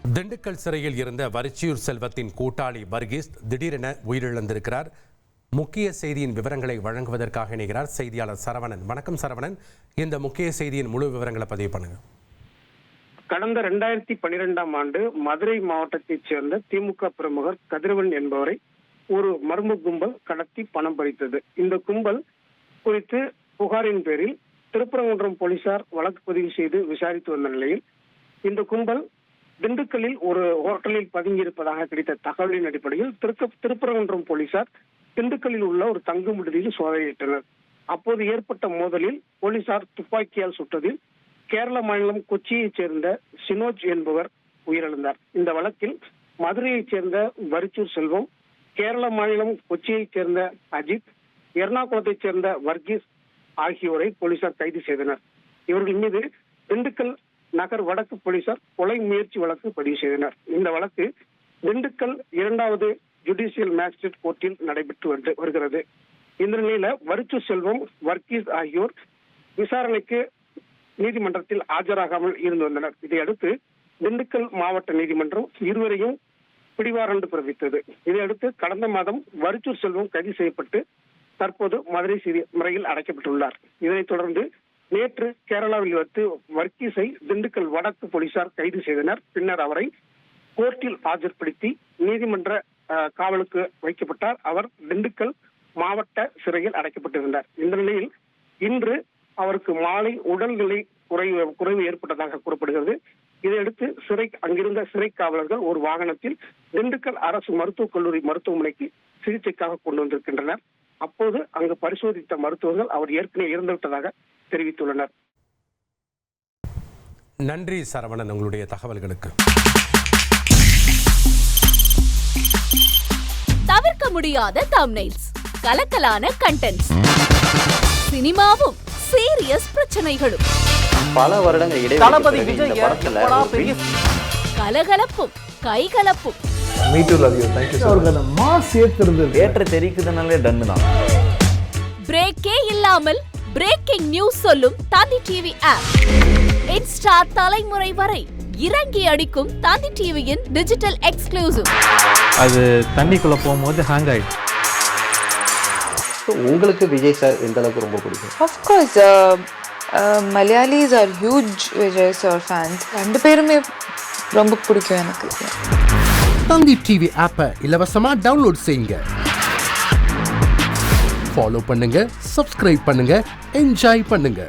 திண்டுக்கல் சிறையில் இருந்த வரிச்சியூர் செல்வத்தின் கூட்டாளி வர்கீஸ் திடீரென உயிரிழந்திருக்கிறார். முக்கிய செய்தியின் விவரங்களை வழங்குவதற்காக இணைகிறார் செய்தியாளர் சரவணன். வணக்கம் சரவணன், இந்த முக்கிய செய்தியின் முழு விவரங்களை பதிவு பண்ணுங்க. கடந்த 2012ஆம் ஆண்டு மதுரை மாவட்டத்தைச் சேர்ந்த திமுக பிரமுகர் கதிரவன் என்பவரை ஒரு மர்ம கும்பல் கடத்தி பணம் பறித்தது. இந்த கும்பல் குறித்து புகாரின் பேரில் திருப்பரங்குன்றம் போலீசார் வழக்கு பதிவு செய்து விசாரித்து வந்த நிலையில் இந்த கும்பல் திண்டுக்கல்லில் ஒரு ஹோட்டலில் பதுங்கியிருப்பதாக கிடைத்த தகவலின் அடிப்படையில் திருப்பரங்குன்றம் போலீசார் திண்டுக்கல்லில் உள்ள ஒரு தங்கும் விடுதியில் சோதனையிட்டனர். அப்போது ஏற்பட்ட மோதலில் போலீசார் துப்பாக்கியால் சுட்டதில் கேரள மாநிலம் கொச்சியைச் சேர்ந்த சினோஜ் என்பவர் உயிரிழந்தார். இந்த வழக்கில் மதுரையைச் சேர்ந்த வரிச்சூர் செல்வம், கேரள மாநிலம் கொச்சியைச் சேர்ந்த அஜித், எர்ணாகுளத்தைச் சேர்ந்த வர்கீஸ் ஆகியோரை போலீசார் கைது செய்தனர். இவர்கள் மீது திண்டுக்கல் நகர் வடக்கு போலீசார் கொலை முயற்சி வழக்கு பதிவு செய்தனர். இந்த வழக்கு திண்டுக்கல் 2வது ஜுடிஷியல் மேஜிஸ்ட்ரேட் கோர்ட்டில் நடைபெற்று வருகிறது. இந்த நிலையில வரிச்சூர் செல்வம், வர்கீஸ் ஆகியோர் விசாரணைக்கு நீதிமன்றத்தில் ஆஜராகாமல் இருந்து வந்தனர். இதையடுத்து திண்டுக்கல் மாவட்ட நீதிமன்றம் இருவரையும் பிடிவாரண்டு பிறப்பித்தது. இதையடுத்து கடந்த மாதம் வரிச்சூர் செல்வம் கைது செய்யப்பட்டு தற்போது மதுரை சிறையில் அடைக்கப்பட்டுள்ளார். இதனைத் தொடர்ந்து நேற்று கேரளாவில் வைத்து வர்கீஸை திண்டுக்கல் வடக்கு போலீசார் கைது செய்தனர். பின்னர் அவரை கோர்ட்டில் ஆஜர்படுத்தி நீதிமன்ற காவலுக்கு வைக்கப்பட்டார். அவர் திண்டுக்கல் மாவட்ட சிறையில் அடைக்கப்பட்டிருந்தார். இந்த நிலையில் இன்று அவருக்கு மாலை உடல்நிலை குறைவு ஏற்பட்டதாக கூறப்படுகிறது. இதையடுத்து அங்கிருந்த சிறை காவலர்கள் ஒரு வாகனத்தில் திண்டுக்கல் அரசு மருத்துவக் கல்லூரி மருத்துவமனைக்கு சிகிச்சைக்காக கொண்டு வந்திருக்கின்றனர். அப்போது அங்கு பரிசோதித்த மருத்துவர்கள் அவர் ஏற்கனவே இறந்துவிட்டதாக தெரிவித்துள்ளனர். நன்றி சரவணன், உங்களுடைய தகவல்களுக்கு. தவிர்க்க முடியாத தம்ப்நெயில்ஸ், கலக்கலான கண்டென்ட்ஸ், சினிமாவும் சீரியஸ் பிரச்சனைகளும், பல வருடங்கள் இடைவெளி கலகலப்பும் கைகலப்பும், ஏற்ற தெரிக்குதுனாலே டன்னு தான். பிரேக்கே இல்லாமல் பிரேக்கிங் நியூஸ் சொல்லும் தந்தி டிவி ஆப். இன்ஸ்டா தலைமுறை வரை இறங்கி அடிக்கும் தந்தி டிவியின் டிஜிட்டல் எக்ஸ்க்ளூசிவ். அது தண்ணிக்குள்ள போகும்போது ஹேங் ஆயிடுச்சு. உங்களுக்கு விஜய் சார் எந்த அளவுக்கு ரொம்ப பிடிக்கும்? Of course, Malayalis are huge Vijay sir fans. ரெண்டு பேருமே ரொம்ப பிடிக்கும் எனக்கு. தந்தி டிவி ஆப்பை இலவசமா டவுன்லோட் செய்யுங்க. ஃபாலோ பண்ணுங்க, சப்ஸ்கிரைப் பண்ணுங்க, என்ஜாய் பண்ணுங்க.